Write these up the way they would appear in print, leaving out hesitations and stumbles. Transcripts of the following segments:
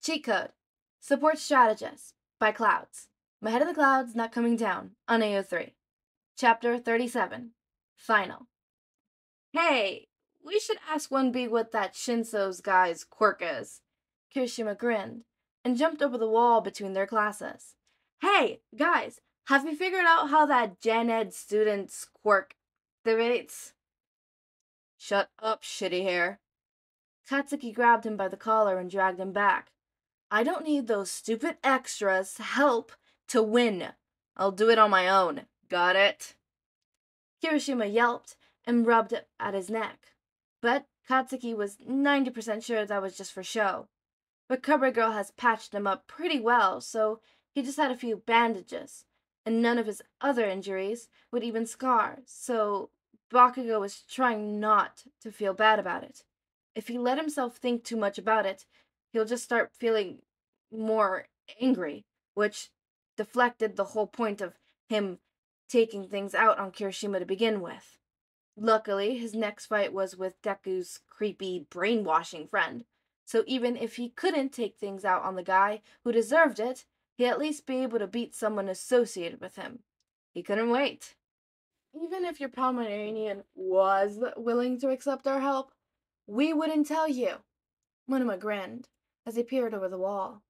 Cheat Code. Support Strategist by Clouds. My head of the clouds not coming down on AO3. Chapter 37. Final. Hey, we should ask 1B what that Shinso's guy's quirk is. Kirishima grinned and jumped over the wall between their classes. Hey, guys, have you figured out how that Gen Ed student's quirk activates? Shut up, shitty hair. Katsuki grabbed him by the collar and dragged him back. I don't need those stupid extras' help to win. I'll do it on my own. Got it? Kirishima yelped and rubbed at his neck. But Katsuki was 90% sure that was just for show. But Cover Girl has patched him up pretty well, so he just had a few bandages. And none of his other injuries would even scar, so Bakugo was trying not to feel bad about it. If he let himself think too much about it, he'll just start feeling more angry, which deflected the whole point of him taking things out on Kirishima to begin with. Luckily, his next fight was with Deku's creepy brainwashing friend, so even if he couldn't take things out on the guy who deserved it, he'd at least be able to beat someone associated with him. He couldn't wait. Even if your Pomeranian was willing to accept our help, we wouldn't tell you. Monoma grinned as he peered over the wall.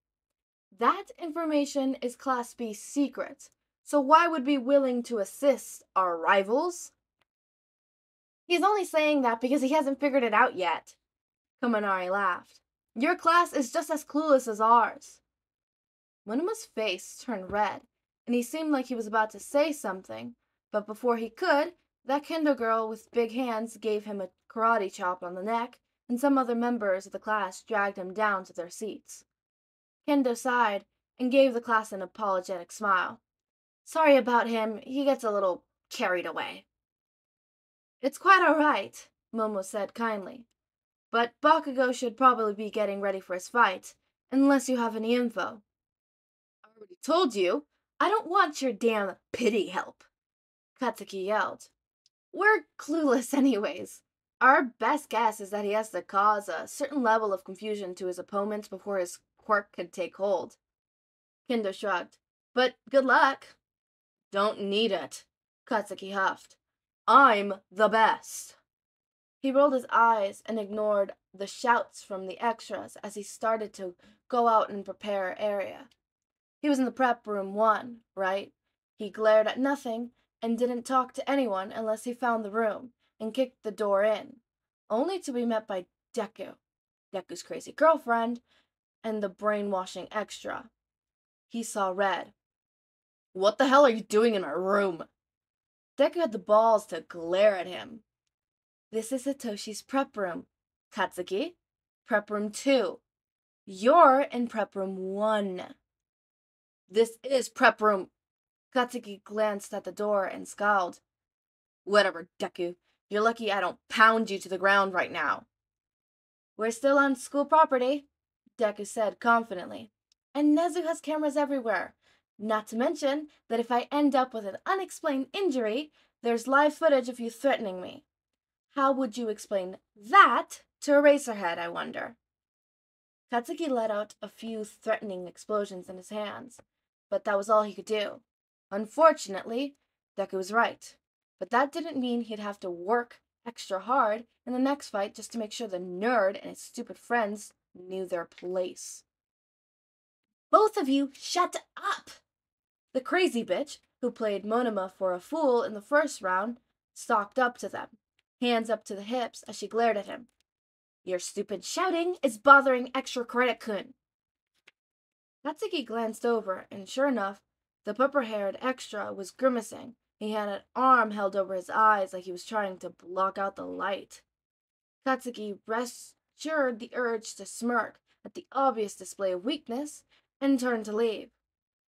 That information is Class B secret, so why would we be willing to assist our rivals? He's only saying that because he hasn't figured it out yet. Kaminari laughed. Your class is just as clueless as ours. Monoma's face turned red, and he seemed like he was about to say something, but before he could, that Kendo girl with big hands gave him a karate chop on the neck, and some other members of the class dragged him down to their seats. Kendo sighed and gave the class an apologetic smile. Sorry about him, he gets a little carried away. It's quite all right, Momo said kindly. But Bakugo should probably be getting ready for his fight, unless you have any info. I already told you, I don't want your damn pity help, Katsuki yelled. We're clueless anyways. Our best guess is that he has to cause a certain level of confusion to his opponents before his quirk could take hold. Kendo shrugged. But good luck. Don't need it, Katsuki huffed. I'm the best. He rolled his eyes and ignored the shouts from the extras as he started to go out and prepare area. He was in the prep room 1, right? He glared at nothing and didn't talk to anyone unless he found the room and kicked the door in, only to be met by Deku's crazy girlfriend, and the brainwashing extra. He saw red. What the hell are you doing in my room? Deku had the balls to glare at him. This is Hitoshi's prep room, Katsuki. Prep room 2. You're in prep room 1. This is prep room. Katsuki glanced at the door and scowled. Whatever, Deku. You're lucky I don't pound you to the ground right now. We're still on school property, Deku said confidently. And Nezu has cameras everywhere. Not to mention that if I end up with an unexplained injury, there's live footage of you threatening me. How would you explain that to Eraserhead, I wonder? Katsuki let out a few threatening explosions in his hands, but that was all he could do. Unfortunately, Deku was right, but that didn't mean he'd have to work extra hard in the next fight just to make sure the nerd and his stupid friends knew their place. Both of you shut up! The crazy bitch, who played Monoma for a fool in the first round, stalked up to them, hands up to the hips as she glared at him. Your stupid shouting is bothering Extra Credit-kun. Katsuki glanced over, and sure enough, the purple-haired extra was grimacing. He had an arm held over his eyes like he was trying to block out the light. Katsuki reassured the urge to smirk at the obvious display of weakness and turned to leave.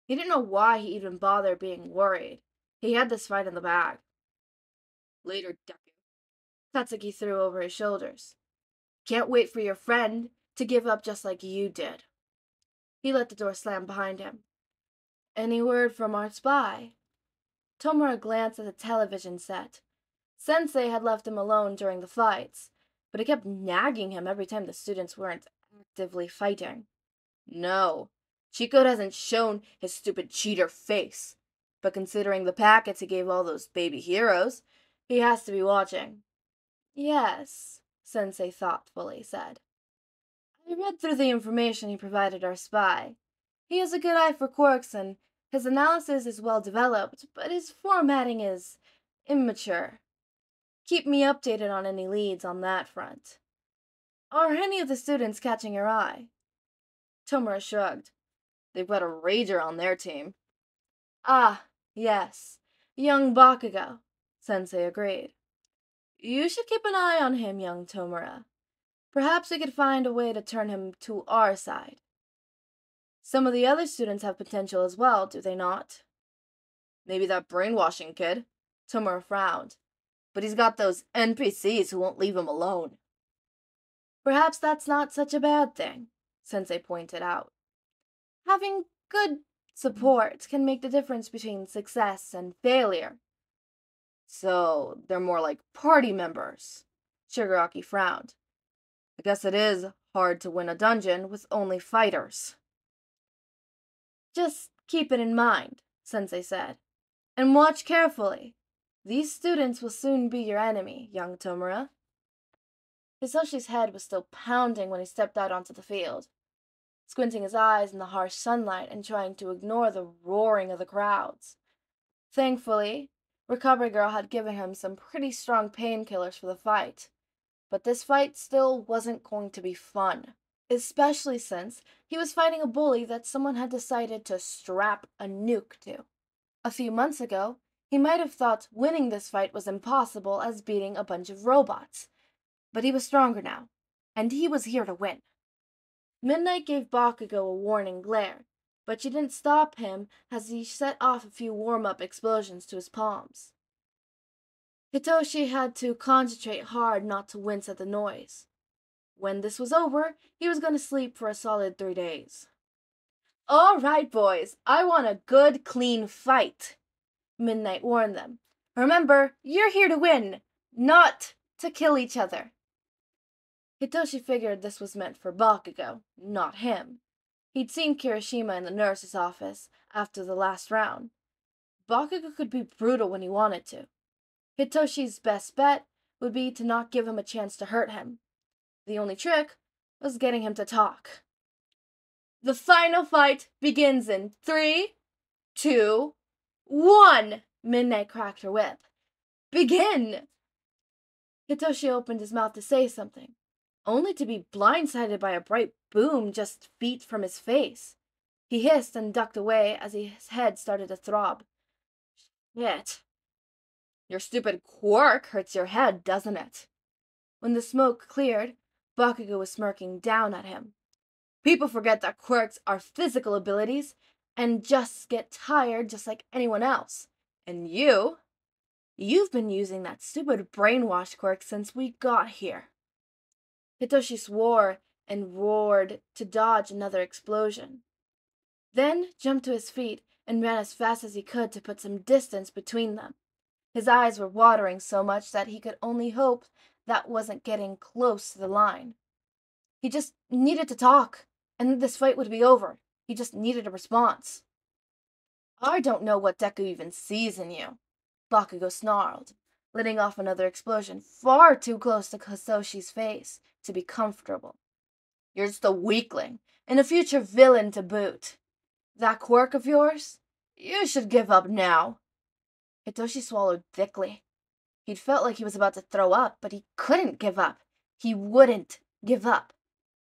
He didn't know why he even bothered being worried. He had this fight in the bag. Later, Deku. Katsuki threw over his shoulders. Can't wait for your friend to give up just like you did. He let the door slam behind him. Any word from our spy? Tomura glanced at the television set. Sensei had left him alone during the fights, but he kept nagging him every time the students weren't actively fighting. No, Chico hasn't shown his stupid cheater face. But considering the packets he gave all those baby heroes, he has to be watching. Yes, Sensei thoughtfully said. I read through the information he provided our spy. He has a good eye for quirks and his analysis is well developed, but his formatting is immature. Keep me updated on any leads on that front. Are any of the students catching your eye? Tomura shrugged. They've got a rager on their team. Ah, yes. Young Bakugo, Sensei agreed. You should keep an eye on him, young Tomura. Perhaps we could find a way to turn him to our side. Some of the other students have potential as well, do they not? Maybe that brainwashing kid. Tomura frowned. But he's got those NPCs who won't leave him alone. Perhaps that's not such a bad thing, Sensei pointed out. Having good support can make the difference between success and failure. So, they're more like party members. Shigaraki frowned. I guess it is hard to win a dungeon with only fighters. Just keep it in mind, Sensei said. And watch carefully. These students will soon be your enemy, young Tomura. Hitoshi's head was still pounding when he stepped out onto the field, squinting his eyes in the harsh sunlight and trying to ignore the roaring of the crowds. Thankfully, Recovery Girl had given him some pretty strong painkillers for the fight, but this fight still wasn't going to be fun, especially since he was fighting a bully that someone had decided to strap a nuke to. A few months ago, he might have thought winning this fight was impossible as beating a bunch of robots, but he was stronger now, and he was here to win. Midnight gave Bakugo a warning glare, but she didn't stop him as he set off a few warm-up explosions to his palms. Hitoshi had to concentrate hard not to wince at the noise. When this was over, he was going to sleep for a solid 3 days. All right, boys, I want a good, clean fight, Midnight warned them. Remember, you're here to win, not to kill each other. Hitoshi figured this was meant for Bakugo, not him. He'd seen Kirishima in the nurse's office after the last round. Bakugo could be brutal when he wanted to. Hitoshi's best bet would be to not give him a chance to hurt him. The only trick was getting him to talk. The final fight begins in 3, 2, 1! Midnight cracked her whip. Begin! Hitoshi opened his mouth to say something, only to be blindsided by a bright boom just feet from his face. He hissed and ducked away as his head started to throb. Shit. Your stupid quirk hurts your head, doesn't it? When the smoke cleared, Bakugo was smirking down at him. People forget that quirks are physical abilities and just get tired just like anyone else. And you've been using that stupid brainwash quirk since we got here. Hitoshi swore and roared to dodge another explosion. Then jumped to his feet and ran as fast as he could to put some distance between them. His eyes were watering so much that he could only hope that wasn't getting close to the line. He just needed to talk, and this fight would be over. He just needed a response. I don't know what Deku even sees in you, Bakugo snarled, letting off another explosion far too close to Hitoshi's face to be comfortable. You're just a weakling, and a future villain to boot. That quirk of yours? You should give up now. Hitoshi swallowed thickly. He'd felt like he was about to throw up, but he couldn't give up. He wouldn't give up.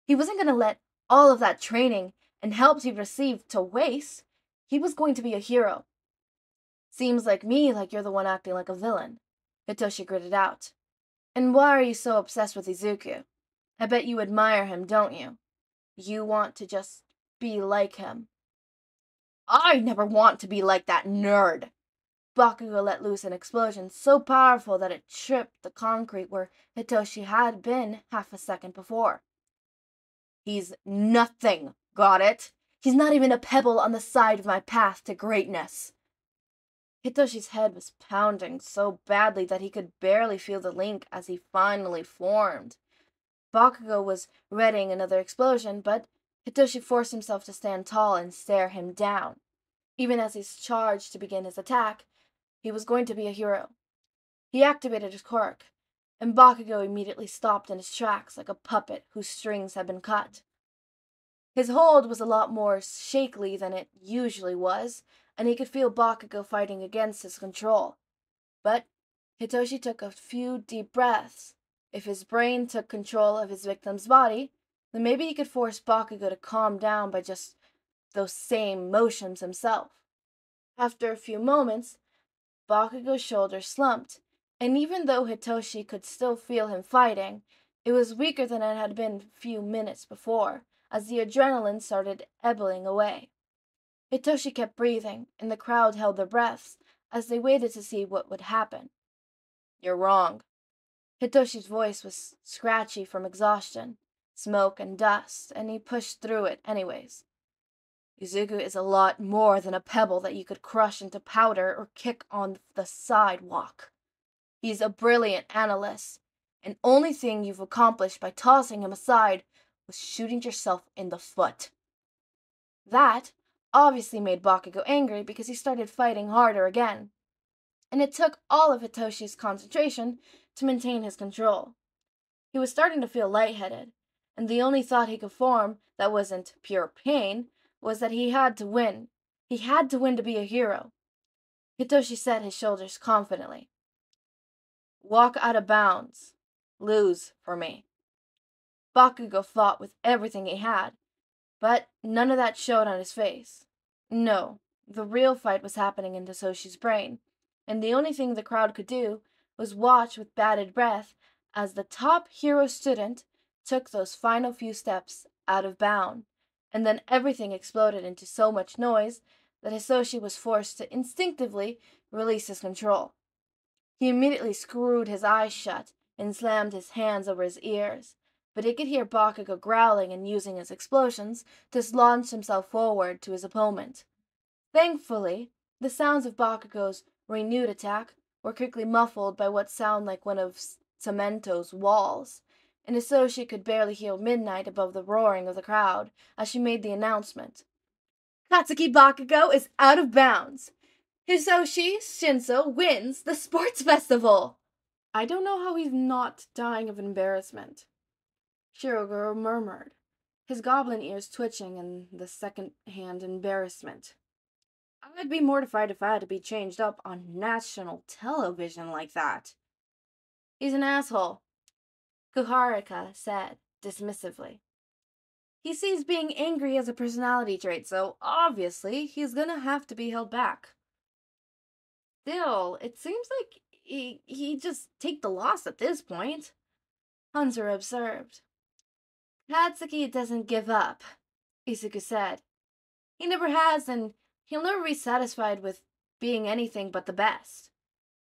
He wasn't going to let all of that training and help he received to waste. He was going to be a hero. Seems like you're the one acting like a villain, Hitoshi gritted out. And why are you so obsessed with Izuku? I bet you admire him, don't you? You want to just be like him. I never want to be like that nerd. Bakugo let loose an explosion so powerful that it tripped the concrete where Hitoshi had been half a second before. He's nothing, got it? He's not even a pebble on the side of my path to greatness. Hitoshi's head was pounding so badly that he could barely feel the link as he finally formed. Bakugo was readying another explosion, but Hitoshi forced himself to stand tall and stare him down. Even as he charged to begin his attack, he was going to be a hero. He activated his quirk, and Bakugo immediately stopped in his tracks like a puppet whose strings had been cut. His hold was a lot more shakily than it usually was, and he could feel Bakugo fighting against his control. But Hitoshi took a few deep breaths. If his brain took control of his victim's body, then maybe he could force Bakugo to calm down by just those same motions himself. After a few moments, Bakugo's shoulders slumped, and even though Hitoshi could still feel him fighting, it was weaker than it had been a few minutes before, as the adrenaline started ebbing away. Hitoshi kept breathing, and the crowd held their breaths as they waited to see what would happen. "You're wrong." Hitoshi's voice was scratchy from exhaustion, smoke and dust, and he pushed through it anyways. "Izuku is a lot more than a pebble that you could crush into powder or kick on the sidewalk. He's a brilliant analyst, and only thing you've accomplished by tossing him aside was shooting yourself in the foot." That obviously made Bakugo angry because he started fighting harder again, and it took all of Hitoshi's concentration to maintain his control. He was starting to feel lightheaded, and the only thought he could form that wasn't pure pain was that he had to win. He had to win to be a hero. Hitoshi set his shoulders confidently. "Walk out of bounds. Lose for me." Bakugo fought with everything he had, but none of that showed on his face. No, the real fight was happening in Hitoshi's brain, and the only thing the crowd could do was watch with bated breath as the top hero student took those final few steps out of bounds, and then everything exploded into so much noise that Hitoshi was forced to instinctively release his control. He immediately screwed his eyes shut and slammed his hands over his ears, but he could hear Bakugo growling and using his explosions to launch himself forward to his opponent. Thankfully, the sounds of Bakugo's renewed attack were quickly muffled by what sounded like one of Cemento's walls, and Hitoshi could barely hear Midnight above the roaring of the crowd as she made the announcement. "Katsuki Bakugo is out of bounds. Hitoshi Shinso wins the sports festival." "I don't know how he's not dying of embarrassment," Shiroguro murmured, his goblin ears twitching in the second-hand embarrassment. "I'd be mortified if I had to be changed up on national television like that." "He's an asshole," Uraraka said dismissively. "He sees being angry as a personality trait, so obviously he's gonna have to be held back." "Still, it seems like he just take the loss at this point," Hanzuru observed. "Katsuki doesn't give up," Izuku said. "He never has, and he'll never be satisfied with being anything but the best.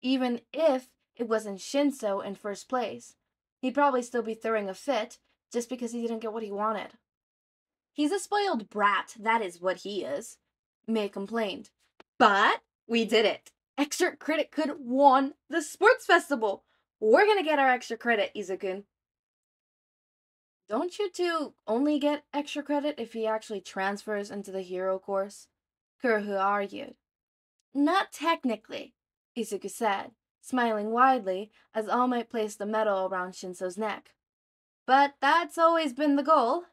Even if it wasn't Shinso in first place, he'd probably still be throwing a fit just because he didn't get what he wanted." "He's a spoiled brat, that is what he is," Mei complained. "But we did it. Extra credit could won the sports festival. We're gonna get our extra credit, Izuku." "Don't you two only get extra credit if he actually transfers into the hero course?" Kuruhu argued. "Not technically," Izuku said, smiling widely as All Might placed the medal around Shinso's neck. "But that's always been the goal."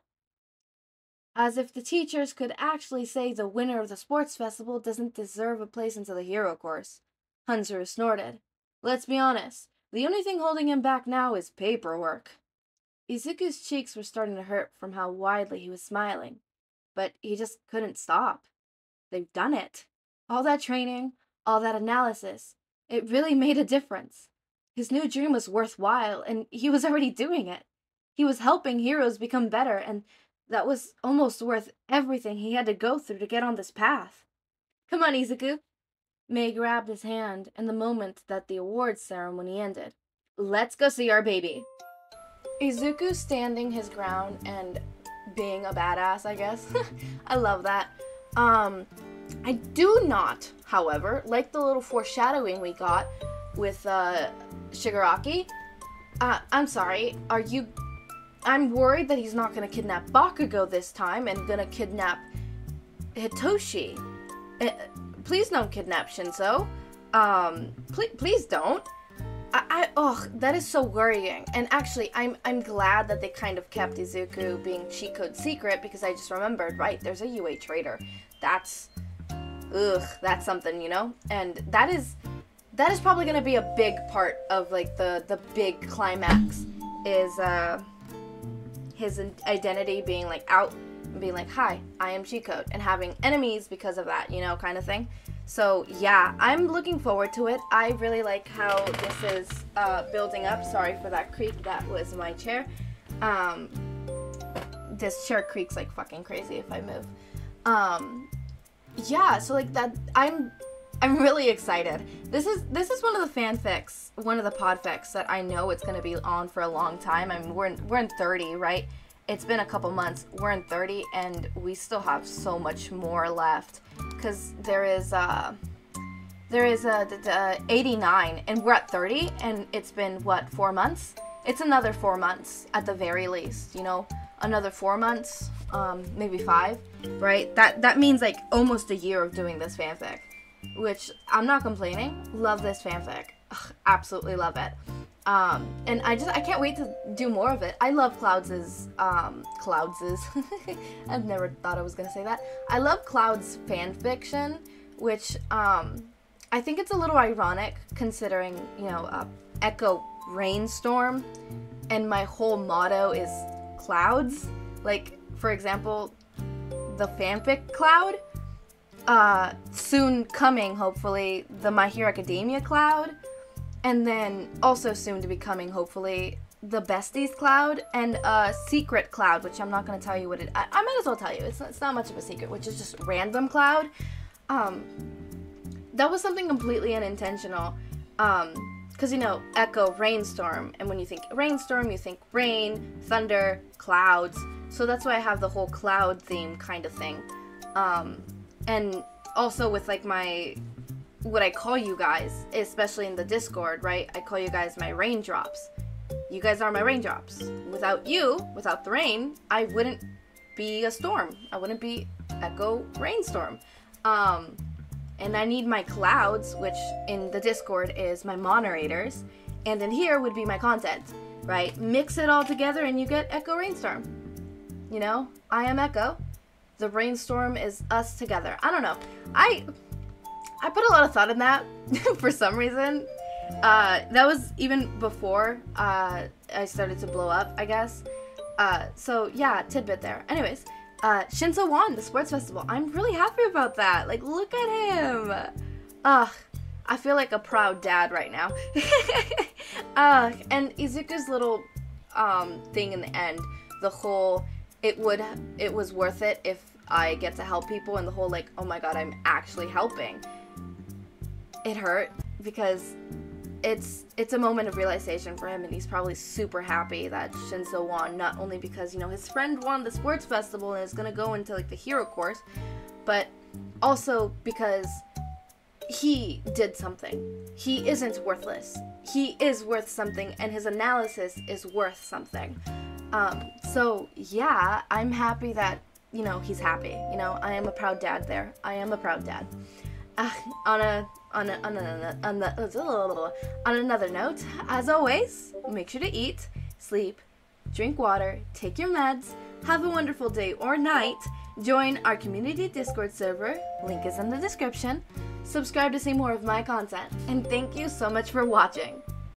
"As if the teachers could actually say the winner of the sports festival doesn't deserve a place into the hero course," Hanzuru snorted. "Let's be honest, the only thing holding him back now is paperwork." Izuku's cheeks were starting to hurt from how widely he was smiling, but he just couldn't stop. They've done it. All that training, all that analysis, it really made a difference. His new dream was worthwhile, and he was already doing it. He was helping heroes become better, and that was almost worth everything he had to go through to get on this path. "Come on, Izuku." Mei grabbed his hand in the moment that the awards ceremony ended. "Let's go see our baby." Izuku standing his ground and being a badass, I guess. I love that. I do not, however, like the little foreshadowing we got with Shigaraki. I'm sorry, are you I'm worried that he's not gonna kidnap Bakugo this time and gonna kidnap Hitoshi. Please don't kidnap Shinso. Please don't. Oh, that is so worrying. And actually, I'm glad that they kind of kept Izuku being cheat code secret, because I just remembered, right, there's a UA traitor. That's something, you know? And that is probably gonna be a big part of, like, the big climax, is, his identity being, like, out, and being like, hi, I am cheat code, and having enemies because of that, you know, kind of thing. So, yeah, I'm looking forward to it. I really like how this is building up. Sorry for that creak. That was my chair. This chair creaks like fucking crazy if I move. Yeah, so like that, I'm really excited. This is one of the fanfics, one of the podfics that I know it's gonna be on for a long time. I mean, we're in 30, right? It's been a couple months. We're in 30, and we still have so much more left. Because there is 89, and we're at 30, and it's been, what, 4 months? It's another 4 months, at the very least, you know? Another 4 months, maybe 5, right? That means, like, almost a year of doing this fanfic. Which, I'm not complaining. Love this fanfic. Ugh, absolutely love it. And I can't wait to do more of it. I love Clouds', I've never thought I was gonna say that. I love Clouds' fanfiction, which, I think it's a little ironic considering, you know, Echo Rainstorm, and my whole motto is Clouds. Like, for example, the fanfic Cloud, soon coming, hopefully, the My Hero Academia Cloud, and then also soon to be coming, hopefully, the Besties Cloud, and Secret Cloud, which I'm not going to tell you what it... I might as well tell you. It's not much of a secret, which is just Random Cloud. That was something completely unintentional. Because, you know, Echo, Rainstorm, and when you think Rainstorm, you think rain, thunder, clouds. So that's why I have the whole cloud theme kind of thing. And also with, like, what I call you guys, especially in the Discord, right? I call you guys my raindrops. You guys are my raindrops. Without you, without the rain, I wouldn't be a storm. I wouldn't be Echo Rainstorm. And I need my clouds, which in the Discord is my moderators, and in here would be my content, right? Mix it all together and you get Echo Rainstorm. You know, I am Echo. The rainstorm is us together. I don't know. I put a lot of thought in that for some reason. That was even before I started to blow up, I guess. So yeah, tidbit there. Anyways, Shinso won the sports festival. I'm really happy about that. Like, look at him. I feel like a proud dad right now. And Izuku's little thing in the end, the whole it was worth it if I get to help people, and the whole like, oh my god, I'm actually helping. It hurt because it's a moment of realization for him, and he's probably super happy that Shinso won, not only because, you know, his friend won the sports festival and is gonna go into like the hero course, but also because he did something. He isn't worthless. He is worth something, and his analysis is worth something. So yeah, I'm happy that, you know, he's happy. You know, I am a proud dad there. I am a proud dad. On another note, as always, make sure to eat, sleep, drink water, take your meds, have a wonderful day or night, join our community Discord server, link is in the description, subscribe to see more of my content, and thank you so much for watching.